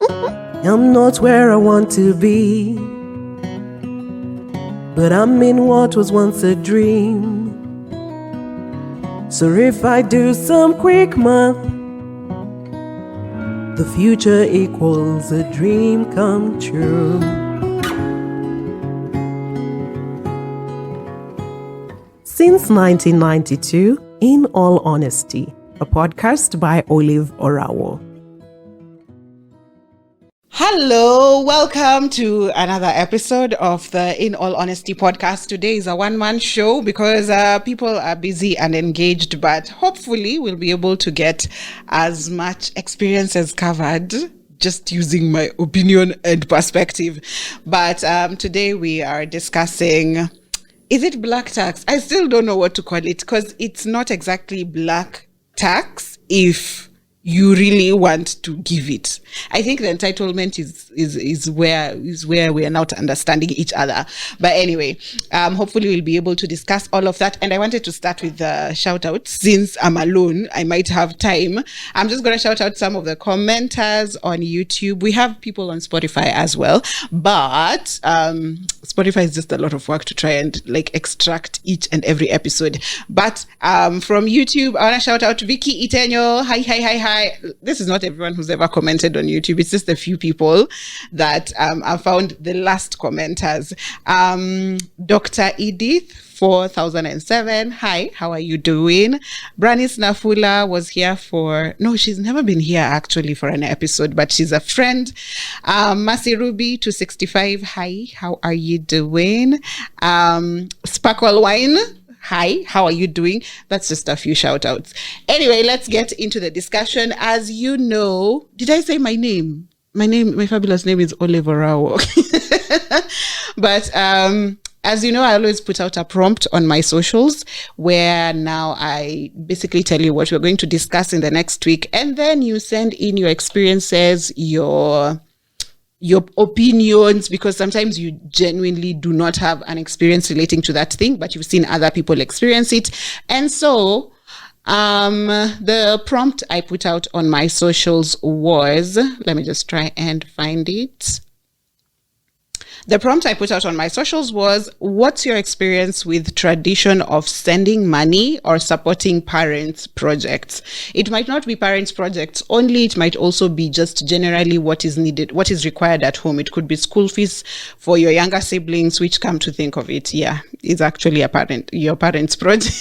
I'm not where I want to be, but I'm in what was once a dream. So if I do some quick math, the future equals a dream come true. Since 1992, In All Honesty, a podcast by OLAVEORAWO. Hello, welcome to another episode of the In All Honesty podcast. Today is a one-man show because people are busy and engaged, but hopefully we'll be able to get as much experience as covered just using my opinion and perspective. But today we are discussing, is it black tax? I still don't know what to call it because it's not exactly black tax if you really want to give it. I think the entitlement is where we are not understanding each other. But anyway, hopefully we'll be able to discuss all of that. And I wanted to start with the shout out. Since I'm alone, I might have time. I'm just going to shout out some of the commenters on YouTube. We have people on Spotify as well, but Spotify is just a lot of work to try and extract each and every episode. But from YouTube, I want to shout out Vicky Itenyo. Hi. This is not everyone who's ever commented on YouTube. It's just a few people that I found the last commenters. Dr. Edith 4007. Hi, how are you doing? Branis Nafula was here she's never been here actually for an episode, but she's a friend. Masi Ruby 265. Hi, how are you doing? Sparkle Wine. Hi, how are you doing? That's just a few shout outs. Anyway, let's get into the discussion. As you know, did I say my name? My fabulous name is OLAVEORAWO. But as you know, I always put out a prompt on my socials where now I basically tell you what we're going to discuss in the next week. And then you send in your experiences, your opinions, because sometimes you genuinely do not have an experience relating to that thing, but you've seen other people experience it. And so the prompt I put out on my socials was, let me just try and find it. The prompt I put out on my socials was, what's your experience with tradition of sending money or supporting parents' projects? It might not be parents' projects only. It might also be just generally what is needed, what is required at home. It could be school fees for your younger siblings, which, come to think of it, is actually your parents' project.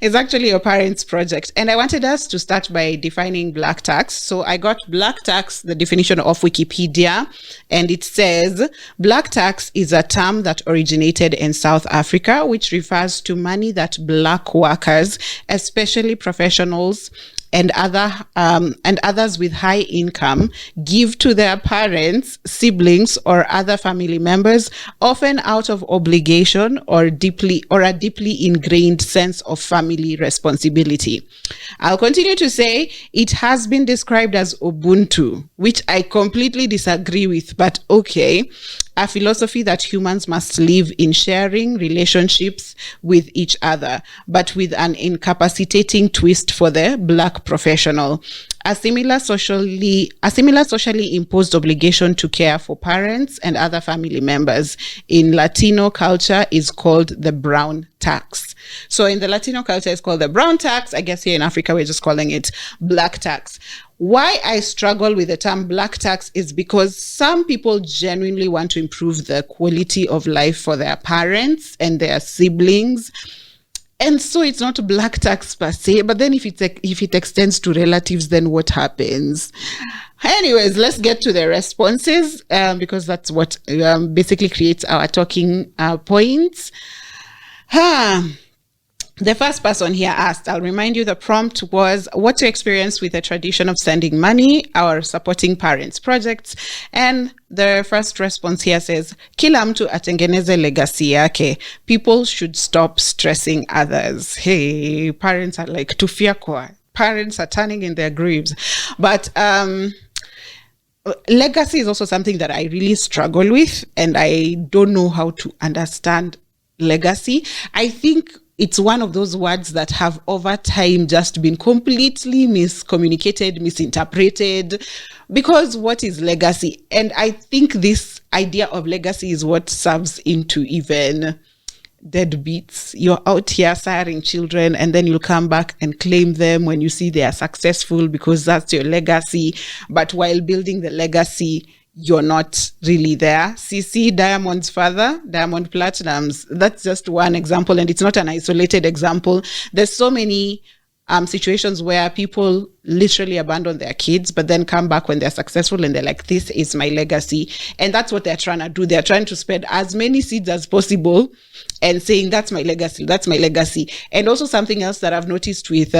It's actually your parents' project. And I wanted us to start by defining black tax. So I got black tax, the definition of Wikipedia, and it says, black tax is a term that originated in South Africa, which refers to money that black workers, especially professionals and others with high income, give to their parents, siblings, or other family members, often out of obligation or a deeply ingrained sense of family responsibility. I'll continue to say it has been described as Ubuntu, which I completely disagree with, but okay. A philosophy that humans must live in sharing relationships with each other, but with an incapacitating twist for the black professional. A similar socially imposed obligation to care for parents and other family members in Latino culture is called the brown tax. So in the Latino culture, it's called the brown tax. I guess here in Africa, we're just calling it black tax. Why I struggle with the term black tax is because some people genuinely want to improve the quality of life for their parents and their siblings. And so it's not black tax per se, but then if it extends to relatives, then what happens? Anyways, let's get to the responses because that's what basically creates our talking points. The first person here asked, I'll remind you the prompt was, what's your experience with the tradition of sending money or supporting parents' projects? And the first response here says, kila mtu atengeneze legacy yake. People should stop stressing others. Hey, parents are like tufia kwa. Parents are turning in their graves. But legacy is also something that I really struggle with, and I don't know how to understand legacy. I think it's one of those words that have over time just been completely miscommunicated, misinterpreted, because what is legacy? And I think this idea of legacy is what serves into even deadbeats. You're out here siring children, and then you'll come back and claim them when you see they are successful because that's your legacy. But while building the legacy, you're not really there. CC, Diamond's father, Diamond Platinum's, that's just one example, and it's not an isolated example. There's so many situations where people literally abandon their kids, but then come back when they're successful and they're like, this is my legacy. And that's what they're trying to do. They're trying to spread as many seeds as possible and saying, that's my legacy, that's my legacy. And also something else that I've noticed with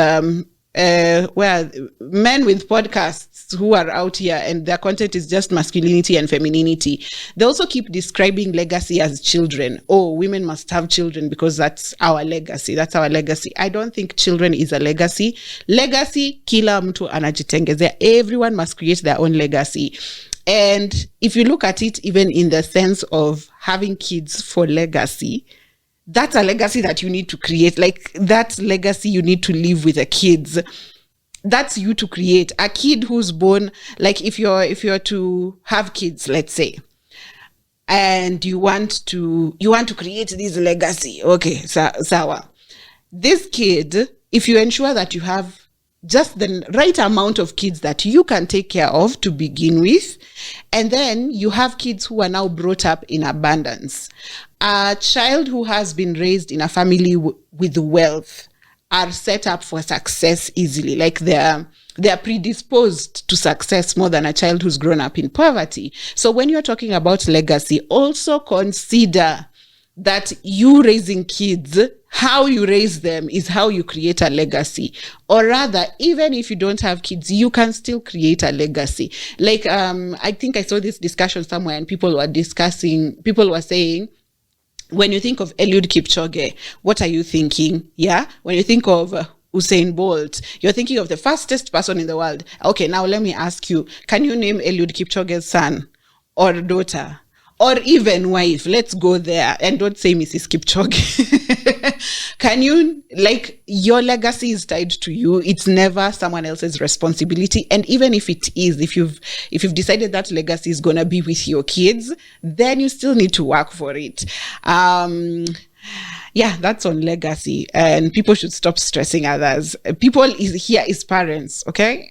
where men with podcasts who are out here and their content is just masculinity and femininity, they also keep describing legacy as children. Oh, women must have children because that's our legacy. That's our legacy. I don't think children is a legacy. Legacy, kila mtu anajitengezea. Everyone must create their own legacy. And if you look at it, even in the sense of having kids for legacy, that's a legacy that you need to create. Like, that legacy you need to live with the kids. That's you to create. A kid who's born, like if you're to have kids, let's say, and you want to create this legacy. Okay, sawa. This kid, if you ensure that you have just the right amount of kids that you can take care of to begin with, and then you have kids who are now brought up in abundance. A child who has been raised in a family with wealth are set up for success easily. Like they're predisposed to success more than a child who's grown up in poverty. So when you're talking about legacy, also consider that you raising kids, how you raise them is how you create a legacy. Or rather, even if you don't have kids, you can still create a legacy. Like, I think I saw this discussion somewhere and people were saying, when you think of Eliud Kipchoge, what are you thinking? Yeah. When you think of Usain Bolt, you're thinking of the fastest person in the world. Okay. Now let me ask you, can you name Eliud Kipchoge's son or daughter or even wife? Let's go there and don't say Mrs. Kipchoge. Can you, like, your legacy is tied to you. It's never someone else's responsibility. And even if it is, if you've decided that legacy is going to be with your kids, then you still need to work for it. Yeah, that's on legacy, and people should stop stressing others. People here is parents, okay?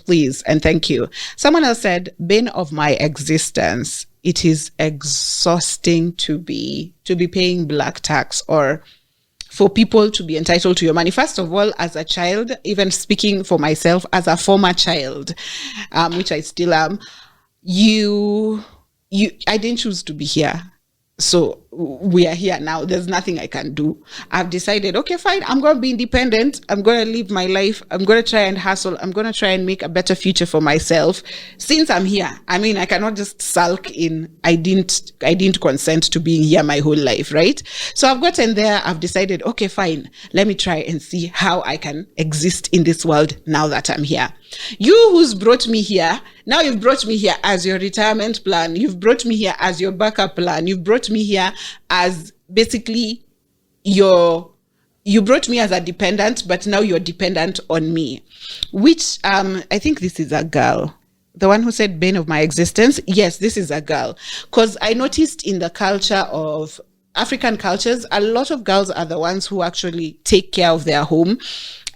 Please and thank you. Someone else said, bane of my existence. It is exhausting to be paying black tax or for people to be entitled to your money. First of all, as a child, even speaking for myself as a former child, which I still am, I didn't choose to be here. So we are here now. There's nothing I can do. I've decided, okay, fine. I'm going to be independent. I'm going to live my life. I'm going to try and hustle. I'm going to try and make a better future for myself. Since I'm here, I mean, I cannot just sulk in, I didn't consent to being here my whole life, right? So I've gotten there. I've decided, okay, fine. Let me try and see how I can exist in this world now that I'm here. You who's brought me here, now you've brought me here as your retirement plan. You've brought me here as your backup plan. You've brought me here as basically you brought me as a dependent, but now you're dependent on me, which I think this is a girl. The one who said bane of my existence. Yes, this is a girl. Because I noticed in the culture of African cultures, a lot of girls are the ones who actually take care of their home.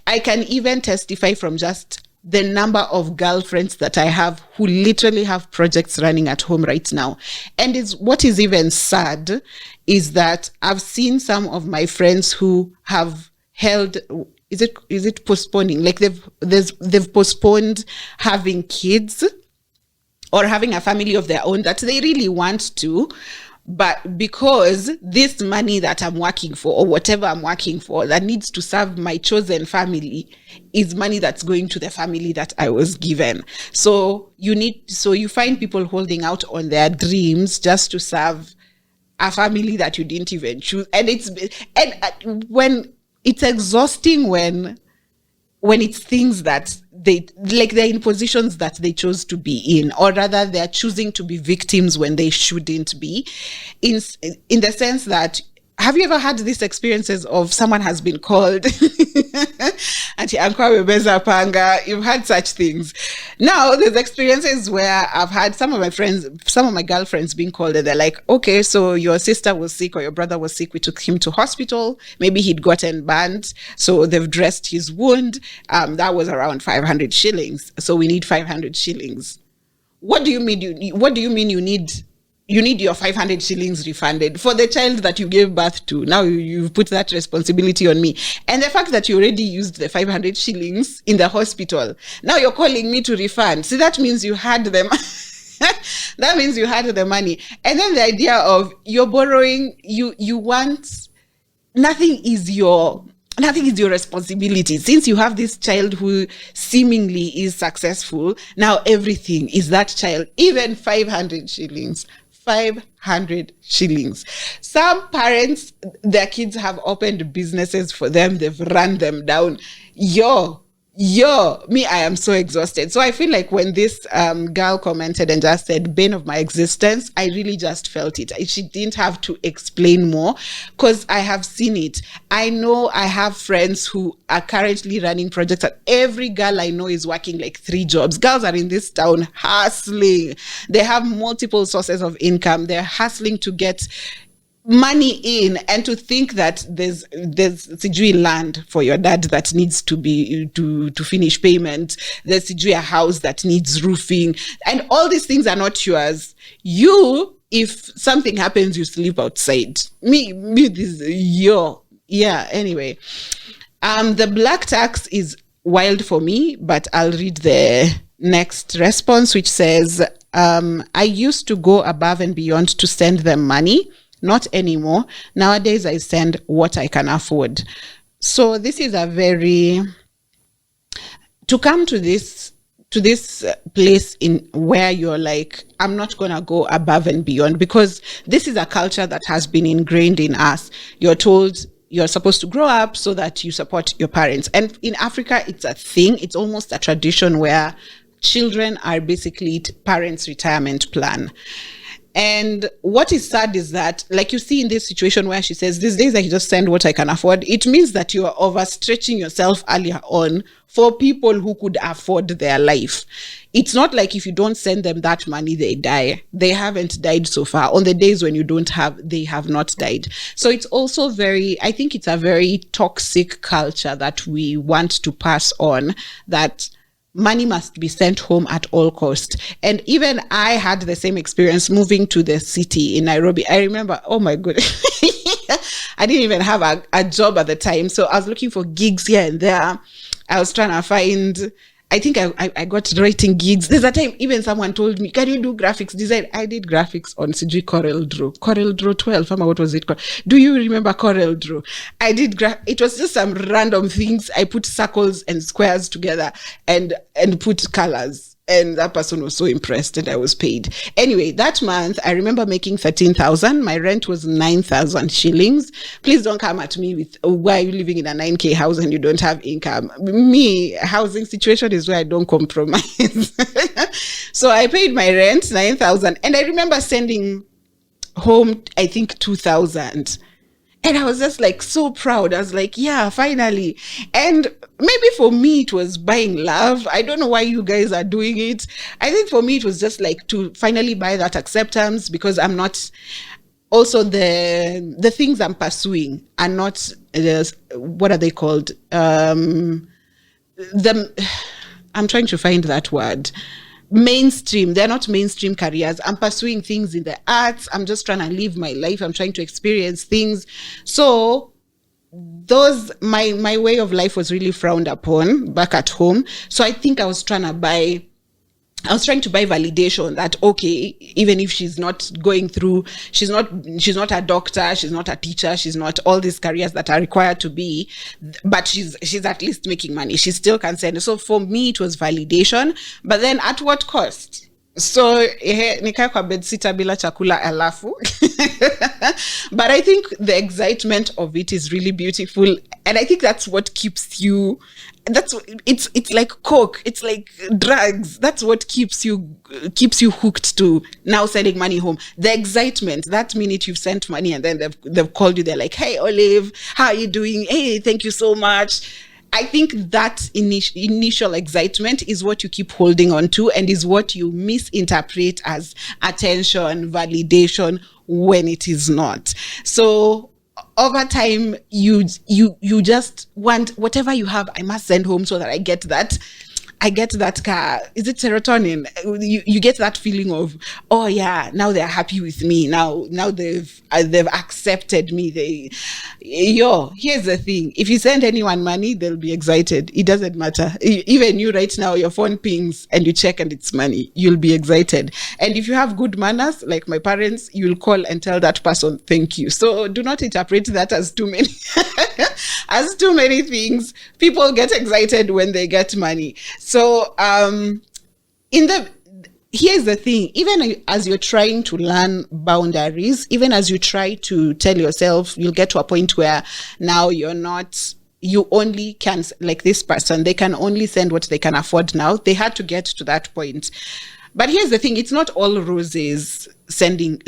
I can even testify from just the number of girlfriends that I have who literally have projects running at home right now. And what is even sad is that I've seen some of my friends who have held, is it postponing? Like they've postponed having kids or having a family of their own that they really want to, but because this money that I'm working for or whatever I'm working for that needs to serve my chosen family is money that's going to the family that I was given. So you find people holding out on their dreams just to serve a family that you didn't even choose. And when it's exhausting when it's things that they're in positions that they chose to be in, or rather they're choosing to be victims when they shouldn't be, in the sense that have you ever had these experiences of someone has been called Ati Ankwa Beza Panga? You've had such things. Now there's experiences where I've had some of my girlfriends being called, and they're like, okay, so your sister was sick or your brother was sick. We took him to hospital. Maybe he'd gotten burned. So they've dressed his wound. That was around 500 shillings. So we need 500 shillings. What do you mean you need your 500 shillings refunded for the child that you gave birth to? Now you've put that responsibility on me. And the fact that you already used the 500 shillings in the hospital, now you're calling me to refund. See, that means you had them. That means you had the money. And then the idea of you're borrowing, you want, nothing is your responsibility. Since you have this child who seemingly is successful, now everything is that child, even 500 shillings. 500 shillings. Some parents, their kids have opened businesses for them. They've run them down. Me, I am so exhausted. So I feel like when this girl commented and just said, bane of my existence, I really just felt it. She didn't have to explain more because I have seen it. I know I have friends who are currently running projects, and every girl I know is working like 3 jobs. Girls are in this town hustling. They have multiple sources of income. They're hustling to get money in, and to think that there's Sijui land for your dad that needs to be to finish payment. There's Sijui a house that needs roofing, and all these things are not yours. You, if something happens, you sleep outside. Me this anyway. The black tax is wild for me, but I'll read the next response, which says, I used to go above and beyond to send them money. Not anymore. Nowadays, I send what I can afford. So this is to come to this place in where you're like, I'm not going to go above and beyond, because this is a culture that has been ingrained in us. You're told you're supposed to grow up so that you support your parents. And in Africa, it's a thing. It's almost a tradition where children are basically parents' retirement plan. And what is sad is that, like you see in this situation where she says, these days I just send what I can afford, it means that you are overstretching yourself earlier on for people who could afford their life. It's not like if you don't send them that money, they die. They haven't died so far. On the days when you don't have, they have not died. So it's also I think it's a very toxic culture that we want to pass on, that money must be sent home at all cost. And even I had the same experience moving to the city in Nairobi. I remember, oh my goodness, I didn't even have a job at the time. So I was looking for gigs here and there. I was trying to find, I think I got writing gigs. There's a time even someone told me, can you do graphics design? I did graphics on Sijui CorelDRAW 12. What was it called? Do you remember CorelDRAW? I did it was just some random things. I put circles and squares together and put colors. And that person was so impressed, and I was paid. Anyway, that month, I remember making 13,000. My rent was 9,000 shillings. Please don't come at me with, why are you living in a 9K house and you don't have income? Me, housing situation is where I don't compromise. So I paid my rent, 9,000. And I remember sending home, I think, 2,000. And I was just like so proud. I was like, yeah, finally. And maybe for me, it was buying love. I don't know why you guys are doing it. I think for me, it was just like to finally buy that acceptance, because I'm not, also the things I'm pursuing are not, what are they called? I'm trying to find that word. Mainstream. They're not mainstream careers. I'm pursuing things in the arts. I'm just trying to live my life. I'm trying to experience things. So my way of life was really frowned upon back at home. So I think I was trying to buy validation that, okay, even if she's not going through, she's not a doctor, she's not a teacher, she's not all these careers that are required to be, but she's at least making money. She still can send. So for me, it was validation. But then at what cost? So nikaa kwa bedsitter bila chakula alafu. But I think the excitement of it is really beautiful, and I think that's what keeps you. It's like coke, it's like drugs. That's what keeps you hooked to now sending money home. The excitement, that minute you've sent money and then they've called you, they're like, hey Olive, how are you doing? Hey, thank you so much. I think that initial excitement is what you keep holding on to, and is what you misinterpret as attention, validation, when it is not. So over time, you just want whatever you have. I must send home so that I get that car. Is it serotonin? You get that feeling of, oh yeah, now they're happy with me. Now they've accepted me. Here's the thing. If you send anyone money, they'll be excited. It doesn't matter. Even you right now, your phone pings and you check and it's money. You'll be excited. And if you have good manners, like my parents, you'll call and tell that person, thank you. So do not interpret that as too many, as too many things. People get excited when they get money. So here's the thing, even as you're trying to learn boundaries, even as you try to tell yourself, you'll get to a point where now you only can, like this person, they can only send what they can afford now. They had to get to that point. But here's the thing, it's not all roses setting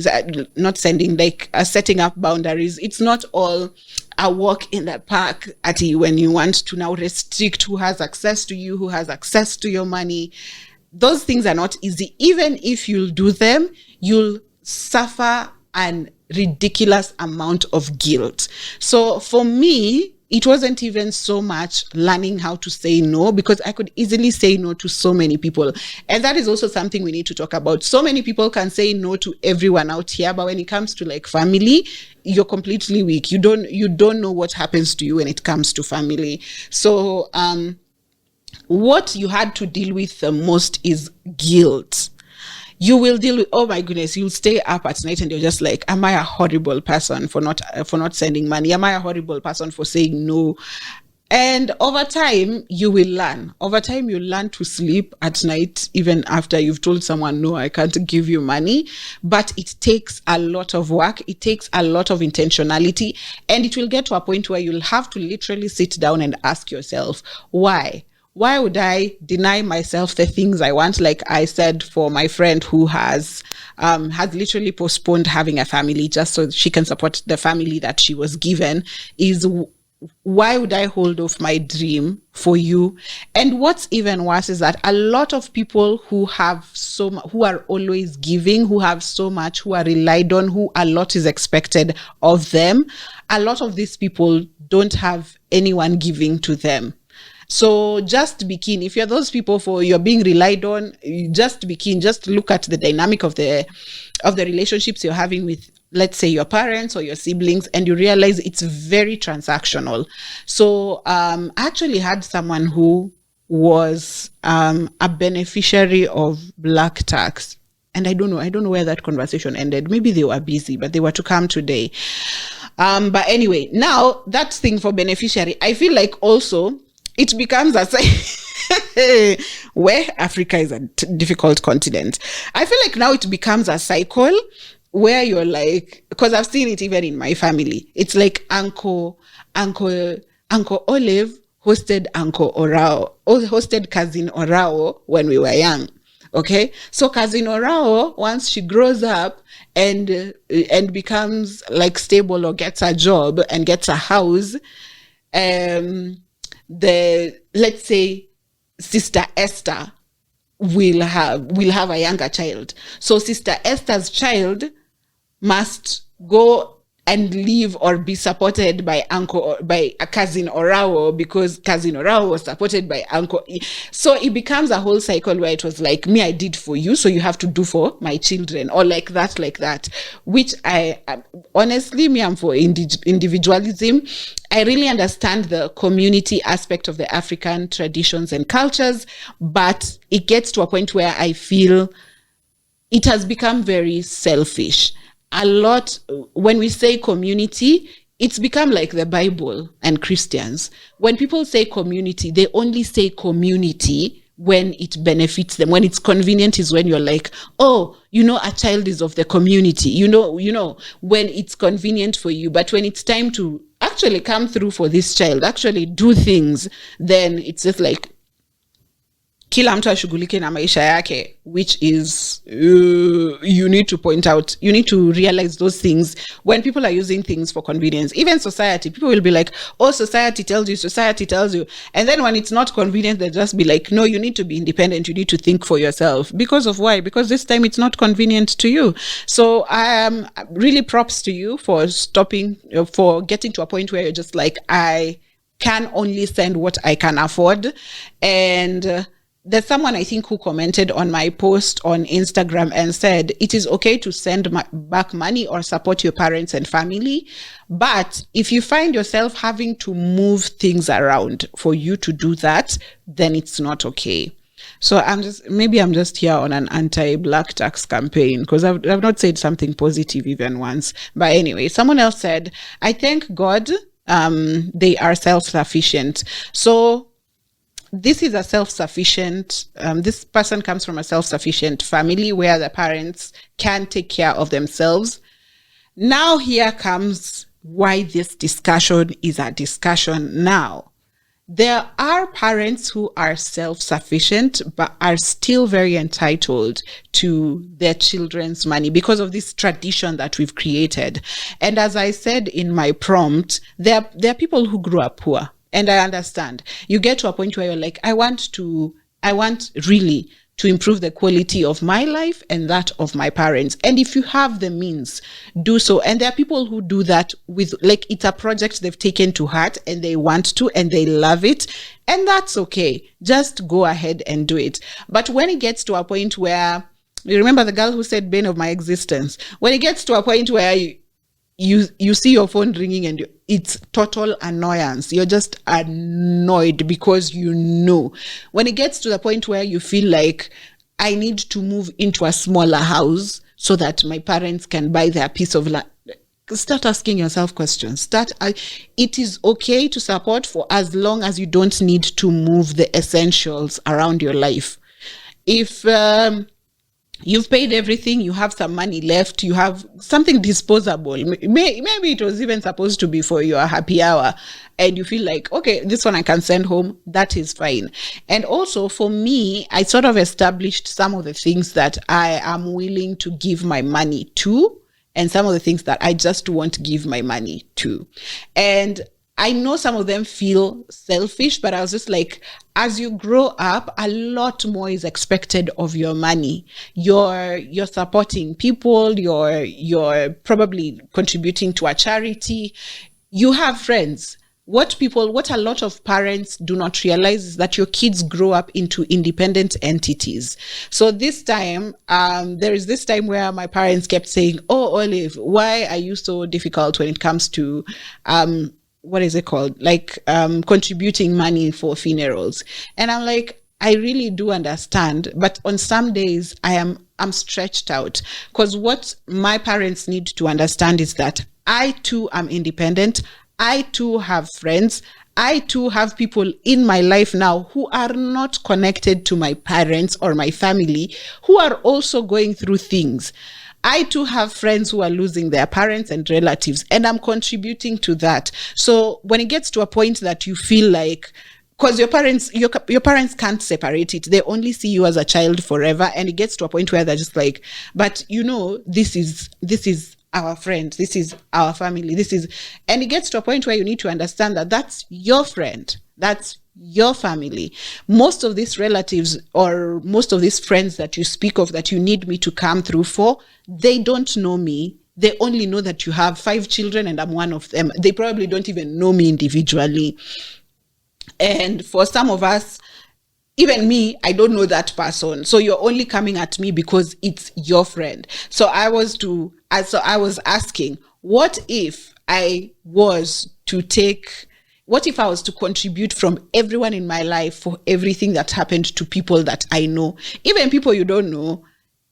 up boundaries. It's not all a walk in the park at when you want to now restrict who has access to you, who has access to your money. Those things are not easy. Even if you'll do them, you'll suffer an ridiculous amount of guilt. So for me, it wasn't even so much learning how to say no, because I could easily say no to so many people. And that is also something we need to talk about. So many people can say no to everyone out here, but when it comes to like family, you're completely weak. You don't know what happens to you when it comes to family. So what you had to deal with the most is guilt. You will deal with, oh my goodness, you'll stay up at night and you're just like, am I a horrible person for not sending money? Am I a horrible person for saying no? And over time, you will learn. Over time, you learn to sleep at night, even after you've told someone, no, I can't give you money. But it takes a lot of work. It takes a lot of intentionality. And it will get to a point where you'll have to literally sit down and ask yourself, why? Why would I deny myself the things I want? Like I said, for my friend who has literally postponed having a family just so she can support the family that she was given, is why would I hold off my dream for you? And what's even worse is that a lot of people who have who are always giving, who have so much, who are relied on, who a lot is expected of them, a lot of these people don't have anyone giving to them. So just be keen. If you're those people you're being relied on, just be keen. Just look at the dynamic of the relationships you're having with, let's say, your parents or your siblings, and you realize it's very transactional. So I actually had someone who was a beneficiary of black tax. And I don't know where that conversation ended. Maybe they were busy, but they were to come today. But anyway, now that thing for beneficiary, I feel like also it becomes where Africa is a difficult continent. I feel like now it becomes a cycle where you're like, because I've seen it even in my family. It's like Uncle Olive hosted Cousin Orao when we were young. Okay, so Cousin Orao, once she grows up and becomes like stable or gets a job and gets a house, let's say Sister Esther will have a younger child. So Sister Esther's child must go and live or be supported by a Cousin Orao, because Cousin Orao was supported by Uncle. So it becomes a whole cycle where it was like, me, I did for you, so you have to do for my children, or like that, which I honestly, I'm for individualism. I really understand the community aspect of the African traditions and cultures, but it gets to a point where I feel it has become very selfish. A lot, when we say community, it's become like the Bible and Christians. When people say community, they only say community when it benefits them. When it's convenient is when you're like, oh, a child is of the community, when it's convenient for you. But when it's time to actually come through for this child, actually do things, then it's just like, kila mtu ashughulike na maisha yake, which is, you need to point out, you need to realize those things when people are using things for convenience. Even society, people will be like, oh, society tells you. And then when it's not convenient, they'll just be like, no, you need to be independent. You need to think for yourself. Because of why? Because this time it's not convenient to you. So really props to you for for getting to a point where you're just like, I can only send what I can afford. And there's someone, I think, who commented on my post on Instagram and said, it is okay to send back money or support your parents and family. But if you find yourself having to move things around for you to do that, then it's not okay. So I'm just here on an anti-black tax campaign, because I've not said something positive even once. But anyway, someone else said, I thank God they are self-sufficient. So this is a self-sufficient, this person comes from a self-sufficient family where the parents can take care of themselves. Now here comes why this discussion is a discussion now. There are parents who are self-sufficient but are still very entitled to their children's money because of this tradition that we've created. And as I said in my prompt, there are people who grew up poor. And I understand. You get to a point where you're like, I want really to improve the quality of my life and that of my parents. And if you have the means, do so. And there are people who do that with, like, it's a project they've taken to heart and they want to and they love it. And that's okay. Just go ahead and do it. But when it gets to a point where, you remember the girl who said bane of my existence, when it gets to a point where you see your phone ringing and it's total annoyance. You're just annoyed because when it gets to the point where you feel like, I need to move into a smaller house so that my parents can buy their piece of land. Start asking yourself questions. It is okay to support for as long as you don't need to move the essentials around your life. If you've paid everything, you have some money left, you have something disposable. Maybe it was even supposed to be for your happy hour, and you feel like, okay, this one I can send home, that is fine. And also for me, I sort of established some of the things that I am willing to give my money to, and some of the things that I just won't give my money to. And I know some of them feel selfish, but I was just like, as you grow up, a lot more is expected of your money. You're supporting people, you're probably contributing to a charity. You have friends. What a lot of parents do not realize is that your kids grow up into independent entities. So this time, there is this time where my parents kept saying, oh, Olive, why are you so difficult when it comes to, what is it called? Like, contributing money for funerals. And I'm like, I really do understand. But on some days I'm stretched out, because what my parents need to understand is that I too am independent. I too have friends. I too have people in my life now who are not connected to my parents or my family, who are also going through things. I too have friends who are losing their parents and relatives, and I'm contributing to that. So when it gets to a point that you feel like, because your parents can't separate it, they only see you as a child forever, and it gets to a point where they're just like, but this is our friend, this is our family, and it gets to a point where you need to understand that that's your friend, that's your family. Most of these relatives or most of these friends that you speak of that you need me to come through for, they don't know me. They only know that you have 5 children and I'm one of them. They probably don't even know me individually. And for some of us, even me, I don't know that person. So you're only coming at me because it's your friend. So I was asking, what if I was to contribute from everyone in my life for everything that happened to people that I know, even people you don't know?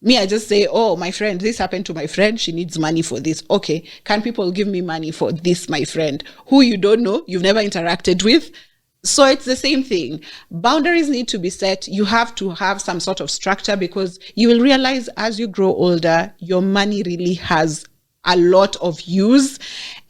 Me, I just say, oh, my friend, this happened to my friend. She needs money for this. Okay. Can people give me money for this, my friend, who you don't know, you've never interacted with? So it's the same thing. Boundaries need to be set. You have to have some sort of structure, because you will realize as you grow older, your money really has a lot of use.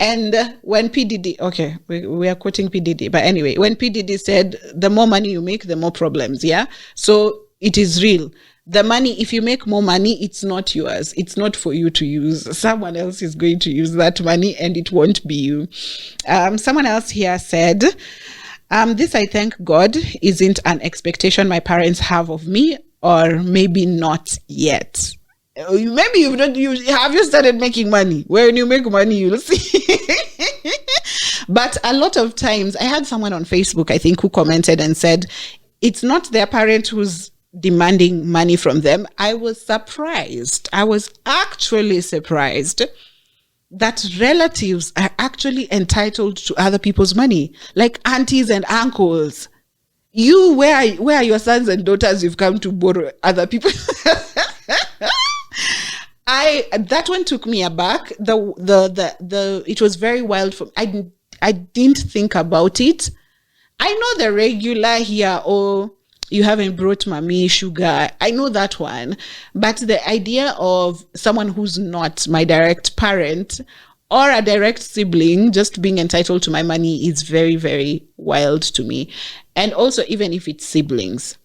And when P. Diddy, okay, we are quoting P. Diddy, but anyway, when P. Diddy said, the more money you make, the more problems, yeah? So it is real. The money, if you make more money, it's not yours. It's not for you to use. Someone else is going to use that money, and it won't be you. Someone else here said, this, I thank God, isn't an expectation my parents have of me, or maybe not yet. Maybe have you started making money? When you make money, you'll see. But a lot of times, I had someone on Facebook, I think, who commented and said, it's not their parent who's demanding money from them. I was surprised. I was actually surprised that relatives are actually entitled to other people's money, like aunties and uncles. Where are your sons and daughters you've come to borrow other people? That one took me aback. It was very wild for me. I didn't think about it. I know the regular here, you haven't brought mommy sugar. I know that one. But the idea of someone who's not my direct parent or a direct sibling just being entitled to my money is very, very wild to me. And also, even if it's siblings,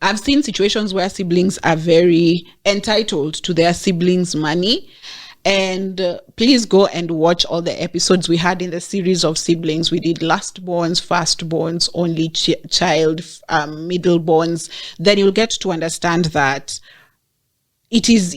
I've seen situations where siblings are very entitled to their siblings' money. And please go and watch all the episodes we had in the series of siblings. We did lastborns, firstborns, only child, middleborns. Then you'll get to understand that it is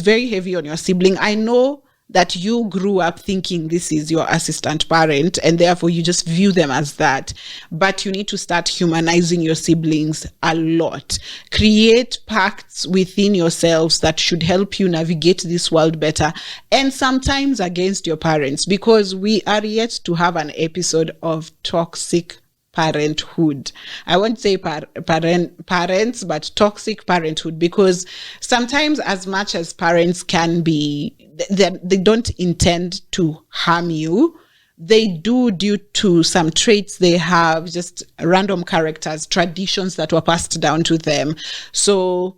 very heavy on your sibling. I know that you grew up thinking this is your assistant parent, and therefore you just view them as that. But you need to start humanizing your siblings a lot. Create pacts within yourselves that should help you navigate this world better, and sometimes against your parents, because we are yet to have an episode of toxic parenthood. I won't say parents, but toxic parenthood, because sometimes, as much as parents can be, they don't intend to harm you. They do, due to some traits they have, just random characters, traditions that were passed down to them. So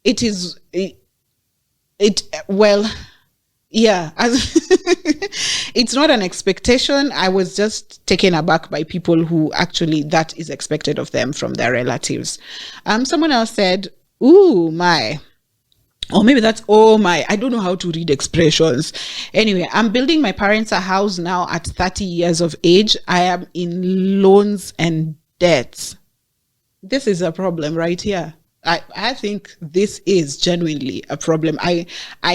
it's not an expectation. I was just taken aback by people who actually that is expected of them from their relatives. Someone else said, ooh, my. Or maybe that's, oh my, I don't know how to read expressions. Anyway, I'm building my parents a house now at 30 years of age. I am in loans and debts. This is a problem right here. I think this is genuinely a problem. I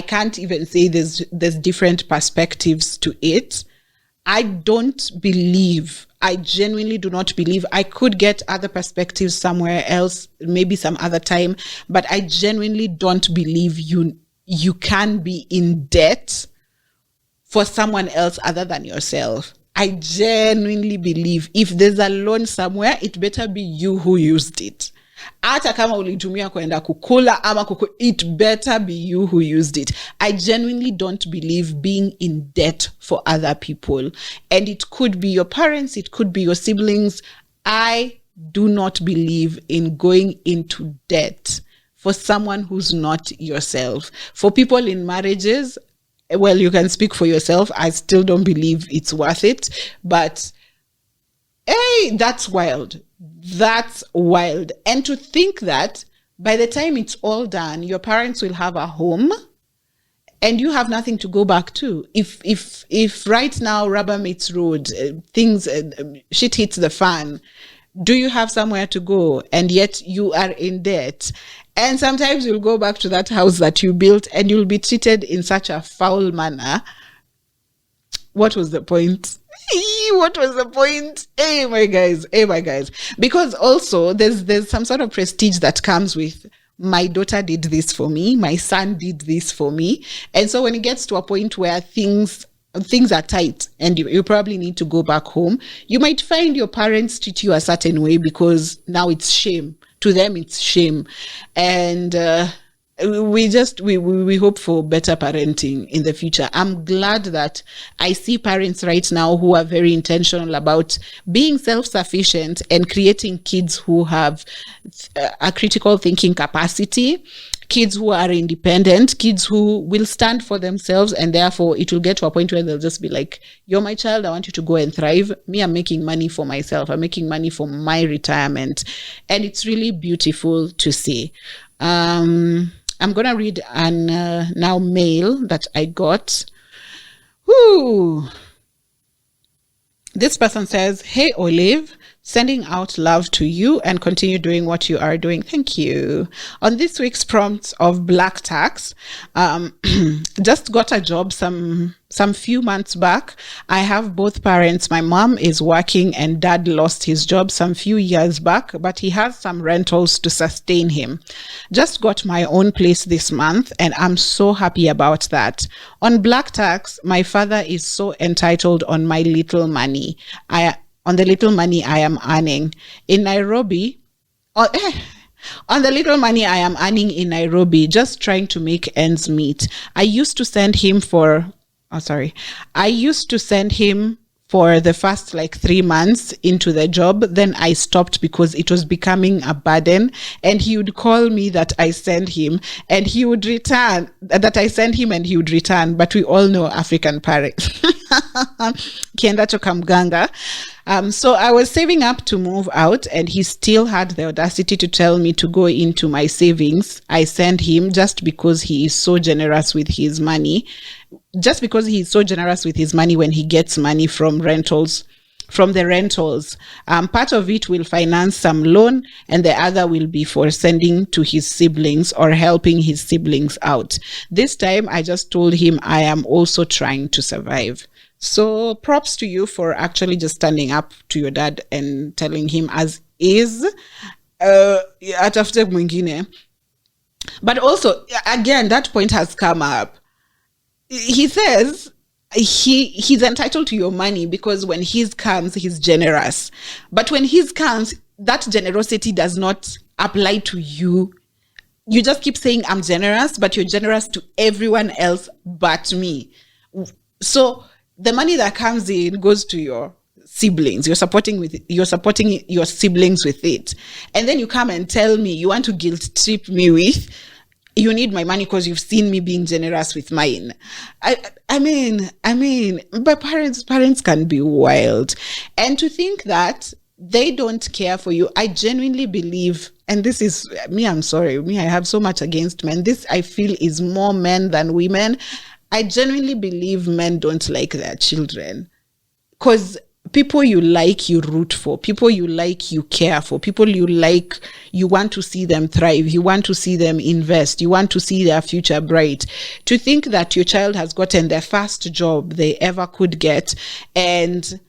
can't even say there's different perspectives to it. I genuinely do not believe. I could get other perspectives somewhere else, maybe some other time, but I genuinely don't believe you can be in debt for someone else other than yourself. I genuinely believe if there's a loan somewhere, it better be you who used it. Hata kama ulitumia kwenda kukula ama it better be you who used it. I genuinely don't believe being in debt for other people. And it could be your parents, it could be your siblings. I do not believe in going into debt for someone who's not yourself. For people in marriages, well, you can speak for yourself. I still don't believe it's worth it. But hey, that's wild. That's wild. And to think that by the time it's all done, your parents will have a home and you have nothing to go back to. If right now rubber meets road, shit hits the fan, do you have somewhere to go? And yet you are in debt. And sometimes you'll go back to that house that you built and you'll be treated in such a foul manner. What was the point? What was the point? Hey, my guys. Because also there's some sort of prestige that comes with, my daughter did this for me, my son did this for me. And so when it gets to a point where things are tight and you probably need to go back home, you might find your parents treat you a certain way because now it's shame. To them, it's shame. And we hope for better parenting in the future. I'm glad that I see parents right now who are very intentional about being self-sufficient and creating kids who have a critical thinking capacity, kids who are independent, kids who will stand for themselves, and therefore it will get to a point where they'll just be like, you're my child, I want you to go and thrive. Me, I'm making money for myself, I'm making money for my retirement. And it's really beautiful to see. I'm going to read an now mail that I got. Whoo. This person says, hey, Olive, sending out love to you and continue doing what you are doing. Thank you. On this week's prompt of black tax, just got a job some few months back. I have both parents. My mom is working and dad lost his job some few years back, but he has some rentals to sustain him. Just got my own place this month and I'm so happy about that. On black tax, my father is so entitled on my little money. On the little money I am earning in Nairobi. On the little money I am earning in Nairobi, just trying to make ends meet. I used to send him for the first 3 months into the job. Then I stopped because it was becoming a burden, and he would call me that I send him and he would return, but we all know African parents. Kiendacho kamganga. So I was saving up to move out, and he still had the audacity to tell me to go into my savings. I sent him just because he is so generous with his money. Just because he's so generous with his money when he gets money from rentals. From the rentals, part of it will finance some loan and the other will be for sending to his siblings or helping his siblings out. This time I just told him I am also trying to survive. So props to you for actually just standing up to your dad and telling him as is. Atafute mwingine. But also, again, that point has come up. He says he's entitled to your money because when his comes, he's generous. But when his comes, that generosity does not apply to you. You just keep saying, I'm generous, but you're generous to everyone else but me. So the money that comes in goes to your siblings. You're supporting your siblings with it. And then you come and tell me you want to guilt trip me with, you need my money because you've seen me being generous with mine. I mean, but parents can be wild. And to think that they don't care for you, I genuinely believe, and this is me, I'm sorry, I have so much against men. This I feel is more men than women. I genuinely believe men don't like their children because people you like, you root for. People you like, you care for. People you like, you want to see them thrive. You want to see them invest. You want to see their future bright. To think that your child has gotten their first job they ever could get, and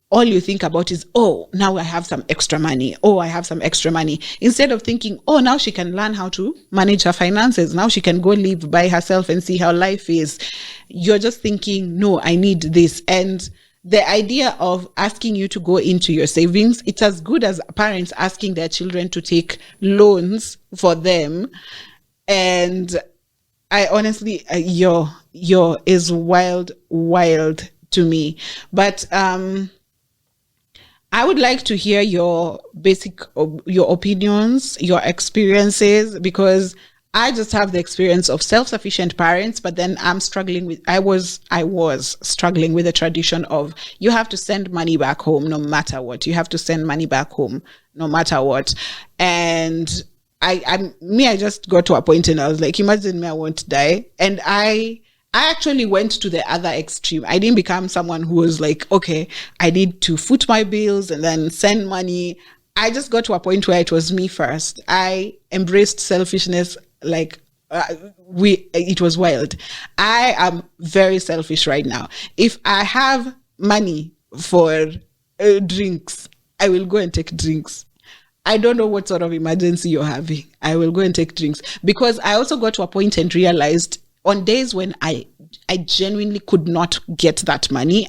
all you think about is, oh, now I have some extra money. Oh, I have some extra money. Instead of thinking, oh, now she can learn how to manage her finances. Now she can go live by herself and see how life is. You're just thinking, no, I need this. And the idea of asking you to go into your savings, it's as good as parents asking their children to take loans for them. And I honestly, your is wild to me. But I would like to hear your opinions, your experiences, because I just have the experience of self-sufficient parents, but then I was struggling with the tradition of you have to send money back home no matter what. You have to send money back home no matter what. And I just got to a point and I was like, imagine me, I won't die. And I actually went to the other extreme. I didn't become someone who was like, okay, I need to foot my bills and then send money. I just got to a point where it was me first. I embraced selfishness it was wild. I am very selfish right now. If I have money for drinks, I will go and take drinks. I don't know what sort of emergency you're having. I will go and take drinks. Because I also got to a point and realized on days when I genuinely could not get that money,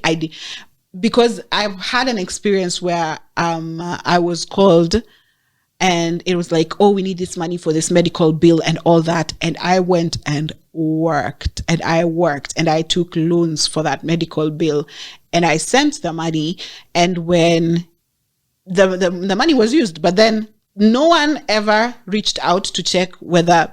because I've had an experience where I was called And it was like, oh, we need this money for this medical bill and all that. And I went and worked and I took loans for that medical bill, and I sent the money. And when the money was used, but then no one ever reached out to check whether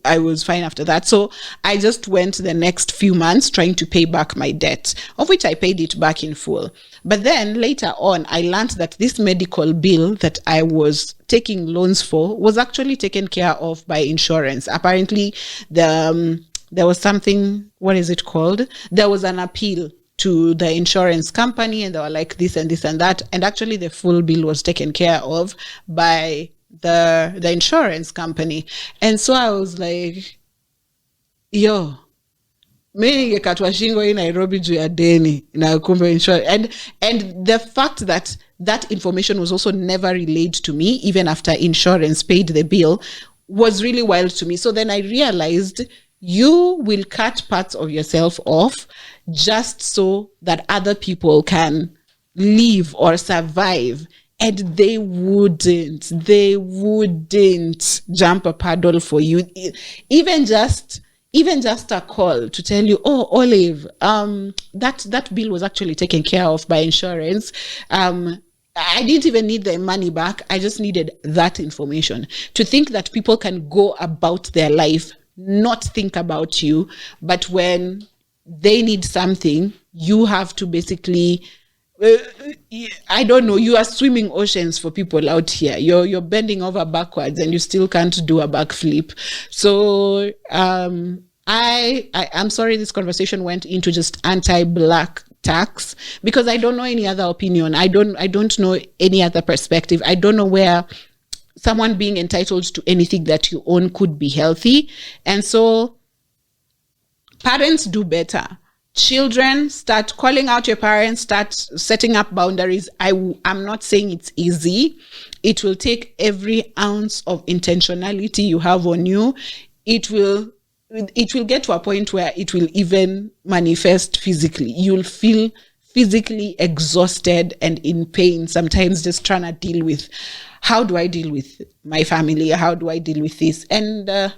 I was fine after that. So I just went the next few months trying to pay back my debt, of which I paid it back in full. But then later on, I learned that this medical bill that I was taking loans for was actually taken care of by insurance. Apparently, there was something, what is it called? There was an appeal to the insurance company, and they were like this and this and that. And actually the full bill was taken care of by the insurance company. And so I was like, yo, mimi ningekatwa shingo hii Nairobi juu ya deni na kumbe insurance. And the fact that that information was also never relayed to me, even after insurance paid the bill, was really wild to me. So then I realized you will cut parts of yourself off just so that other people can live or survive. And they wouldn't jump a paddle for you. Even just a call to tell you, oh, Olive, that bill was actually taken care of by insurance. I didn't even need the money back. I just needed that information. To think that people can go about their life, not think about you, but when they need something, you have to basically, I don't know, you are swimming oceans for people out here. You're bending over backwards and you still can't do a backflip. So I'm sorry this conversation went into just anti-Black tax, because I don't know any other opinion. I don't know any other perspective. I don't know where someone being entitled to anything that you own could be healthy. And so parents, do better. Children, start calling out your parents, start setting up boundaries. I'm not saying it's easy. It will take every ounce of intentionality you have on you. It will get to a point where it will even manifest physically. You'll feel physically exhausted and in pain, sometimes just trying to deal with, how do I deal with my family? How do I deal with this? And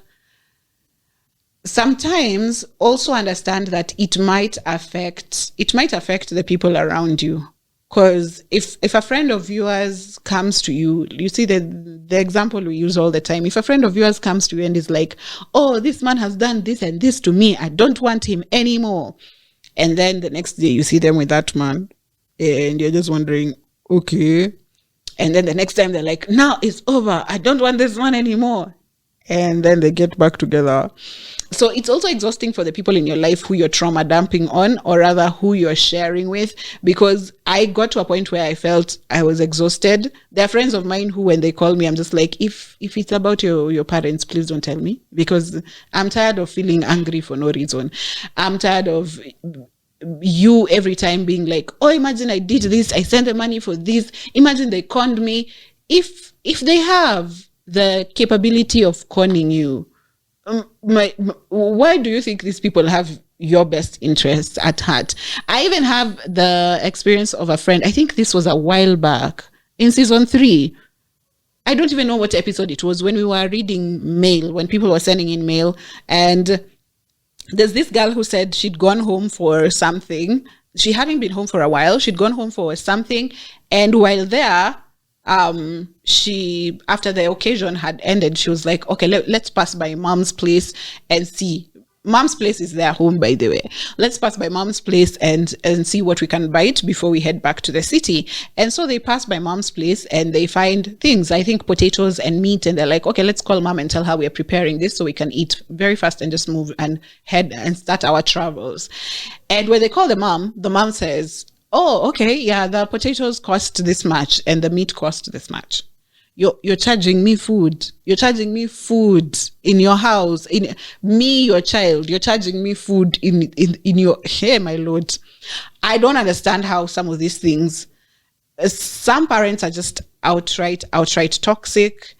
sometimes also understand that it might affect the people around you. Because if a friend of yours comes to you, you see the example we use all the time. If a friend of yours comes to you and is like, oh, this man has done this and this to me, I don't want him anymore. And then the next day you see them with that man and you're just wondering, okay. And then the next time they're like, now it's over, I don't want this man anymore. And then they get back together. So it's also exhausting for the people in your life who you're trauma dumping on, or rather who you're sharing with, because I got to a point where I felt I was exhausted. There are friends of mine who, when they call me, I'm just like, if it's about your parents, please don't tell me, because I'm tired of feeling angry for no reason. I'm tired of you every time being like, oh, imagine I did this, I sent the money for this, imagine they conned me. If they have the capability of conning you, why do you think these people have your best interests at heart? I even have the experience of a friend, I think this was a while back in season 3. I don't even know what episode it was, when we were reading mail, when people were sending in mail, and there's this girl who said she'd gone home for something. She hadn't been home for a while. She'd gone home for something, and while there, she, after the occasion had ended, she was like, okay, let's pass by mom's place and see. Mom's place is their home, by the way. Let's pass by mom's place and see what we can bite before we head back to the city. And so they pass by mom's place and they find things, I think potatoes and meat, and they're like, okay, let's call mom and tell her we're preparing this so we can eat very fast and just move and head and start our travels. And when they call the mom says, oh, okay, yeah, the potatoes cost this much and the meat cost this much. You're charging me food. You're charging me food in your house. In me, your child. You're charging me food in your, hey, my Lord. I don't understand how some of these things, some parents are just outright toxic.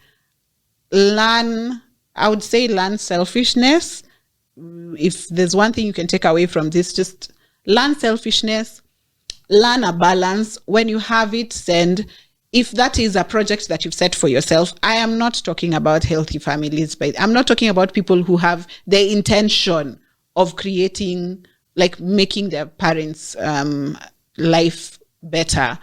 I would say learn selfishness. If there's one thing you can take away from this, just learn selfishness, learn a balance. When you have it, send. if that is a project that you've set for yourself, I am not talking about healthy families, but I'm not talking about people who have the intention of creating, like making their parents' life better.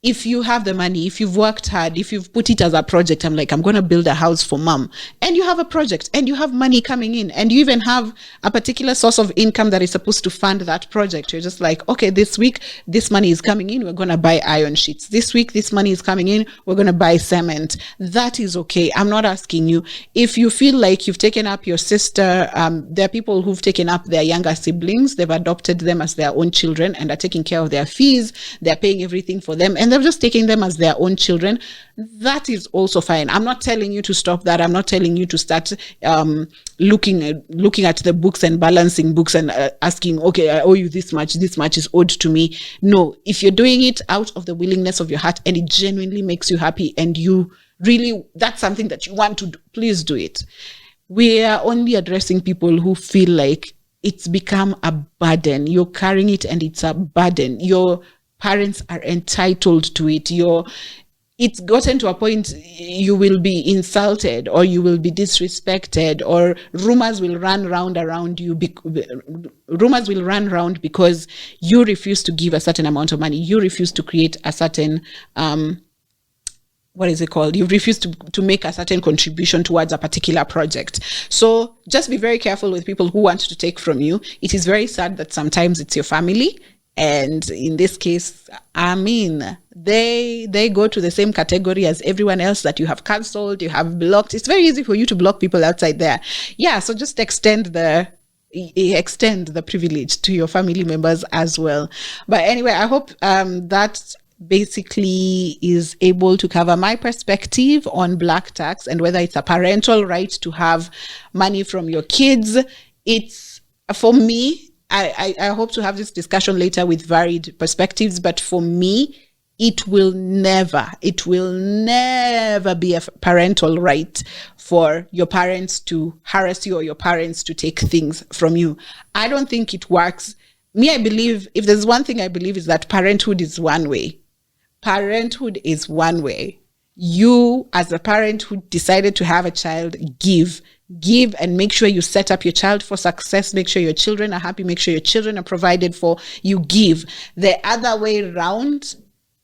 If you have the money, if you've worked hard, if you've put it as a project, I'm going to build a house for mom, and you have a project and you have money coming in and you even have a particular source of income that is supposed to fund that project. You're just like, okay, this week, this money is coming in. We're going to buy iron sheets. This week, this money is coming in. We're going to buy cement. That is okay. I'm not asking you. If you feel like you've taken up your sister, there are people who've taken up their younger siblings. They've adopted them as their own children and are taking care of their fees. They're paying everything for them. And they're just taking them as their own children. That is also fine. I'm not telling you to stop that. I'm not telling you to start looking at the books and balancing books and asking, okay, I owe you this much is owed to me. No, if you're doing it out of the willingness of your heart and it genuinely makes you happy and you really, that's something that you want to do, please do it. We are only addressing people who feel like it's become a burden. You're carrying it and it's a burden. Your parents are entitled to it. It's gotten to a point you will be insulted or you will be disrespected, or rumors will run round around you. Rumors will run round because you refuse to give a certain amount of money. You refuse to create a certain what is it called? You refuse to make a certain contribution towards a particular project. So just be very careful with people who want to take from you. It is very sad that sometimes it's your family. And in this case, I mean, they go to the same category as everyone else that you have cancelled, you have blocked. It's very easy for you to block people outside there. Yeah, so just extend the privilege to your family members as well. But anyway, I hope that basically is able to cover my perspective on black tax and whether it's a parental right to have money from your kids. It's, for me, I hope to have this discussion later with varied perspectives, but for me, it will never be a parental right for your parents to harass you or your parents to take things from you. I don't think it works. I believe, if there's one thing I believe, is that parenthood is one way. Parenthood is one way. You, as a parent who decided to have a child, give and make sure you set up your child for success. Make sure your children are happy. Make sure your children are provided for. You give. The other way around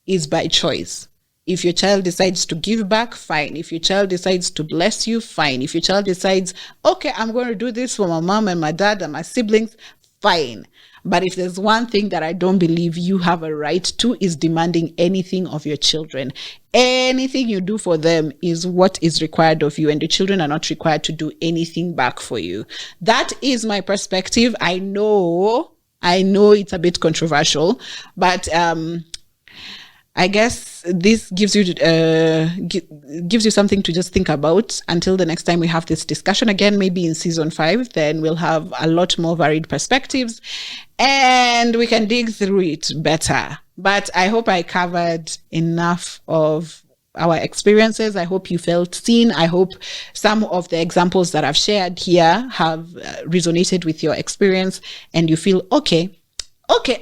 is by choice. If your child decides to give back, fine. If your child decides to bless you, fine. If your child decides, okay, I'm going to do this for my mom and my dad and my siblings, fine. But if there's one thing that I don't believe you have a right to, is demanding anything of your children. Anything you do for them is what is required of you, and the children are not required to do anything back for you. That is my perspective. I know it's a bit controversial, but I guess this gives you something to just think about until the next time we have this discussion again, maybe in season 5. Then we'll have a lot more varied perspectives and we can dig through it better. But I hope I covered enough of our experiences. I hope you felt seen. I hope some of the examples that I've shared here have resonated with your experience and you feel, okay,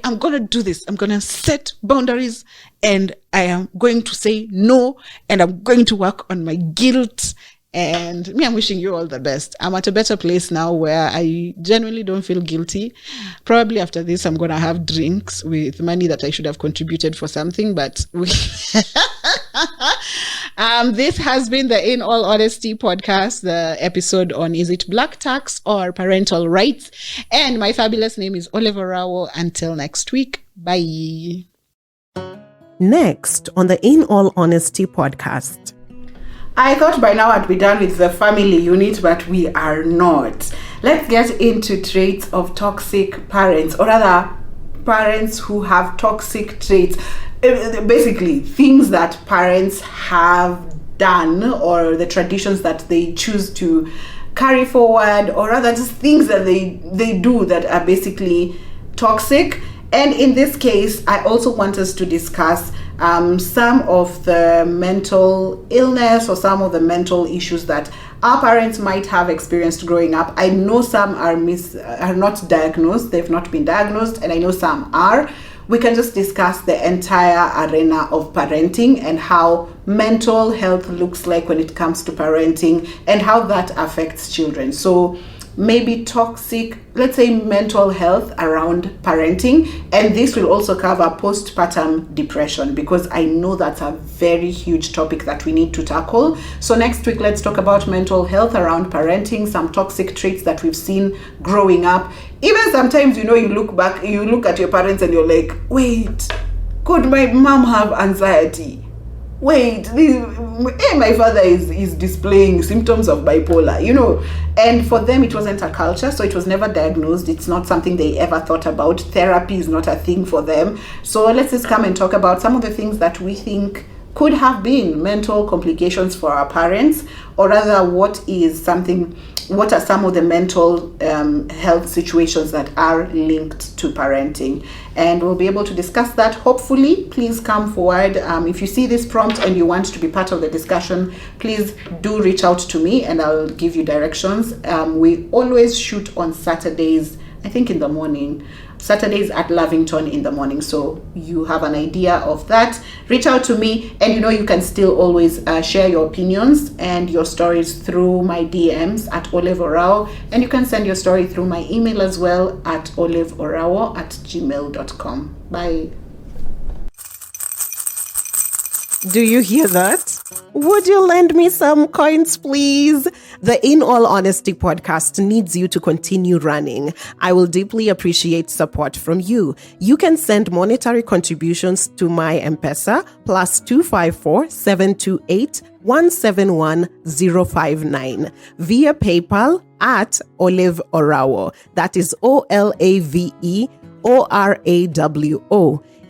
I'm going to do this. I'm going to set boundaries and I am going to say no, and I'm going to work on my guilt. And I'm wishing you all the best. I'm at a better place now where I genuinely don't feel guilty. Probably after this, I'm going to have drinks with money that I should have contributed for something, but this has been the In All Honesty podcast, the episode on is it black tax or parental rights? And my fabulous name is OLAVEORAWO. Until next week, bye. Next on the In All Honesty podcast. I thought by now I'd be done with the family unit, but we are not. Let's get into traits of toxic parents, or rather parents who have toxic traits. Basically, things that parents have done or the traditions that they choose to carry forward, or rather just things that they do that are basically toxic. And in this case, I also want us to discuss some of the mental illness or some of the mental issues that our parents might have experienced growing up. I know some are not diagnosed, they've not been diagnosed, and I know some are. we can just discuss the entire arena of parenting and how mental health looks like when it comes to parenting and how that affects children. So maybe toxic, let's say, mental health around parenting, and this will also cover postpartum depression, because I know that's a very huge topic that we need to tackle. So next week, let's talk about mental health around parenting, some toxic traits that we've seen growing up. Even sometimes, you look back, you look at your parents and you're like, wait, could my mom have anxiety? Wait, my father is displaying symptoms of bipolar, and for them it wasn't a culture, so it was never diagnosed. It's not something they ever thought about. Therapy is not a thing for them. So let's just come and talk about some of the things that we think could have been mental complications for our parents, or rather what are some of the mental health situations that are linked to parenting, and we'll be able to discuss that. Hopefully, please come forward. If you see this prompt and you want to be part of the discussion, please do reach out to me and I'll give you directions. We always shoot on Saturdays, I think in the morning. Saturdays at Lavington in the morning, so you have an idea of that. Reach out to me, and you can still always share your opinions and your stories through my DMs at OLAVEORAWO, and you can send your story through my email as well at olaveorawo@gmail.com. Bye. Do you hear that? Would you lend me some coins, please? The In All Honesty podcast needs you to continue running. I will deeply appreciate support from you. You can send monetary contributions to my Mpesa +254 728 171 059 via PayPal at OLAVEORAWO. That is OLAVEORAWO.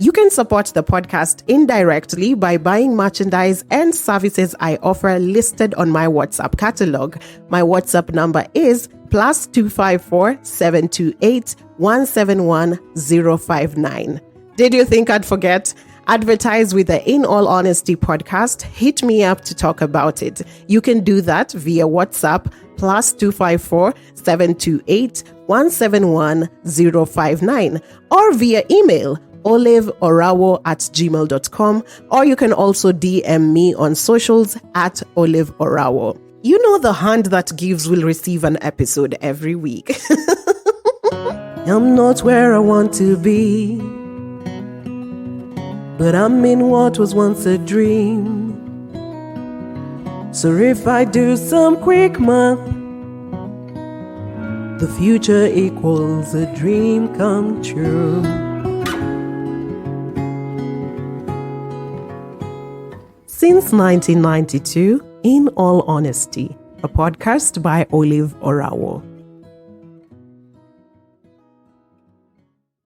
You can support the podcast indirectly by buying merchandise and services I offer listed on my WhatsApp catalog. My WhatsApp number is +254 728 171 059. Did you think I'd forget? Advertise with the In All Honesty podcast. Hit me up to talk about it. You can do that via WhatsApp +254 728 171 059 or via email olaveorawo@gmail.com, or you can also DM me on socials at OLAVEORAWO. The hand that gives will receive an episode every week. I'm not where I want to be, but I'm in what was once a dream. So if I do some quick math, the future equals a dream come true. Since 1992, In All Honesty, a podcast by OLAVEORAWO.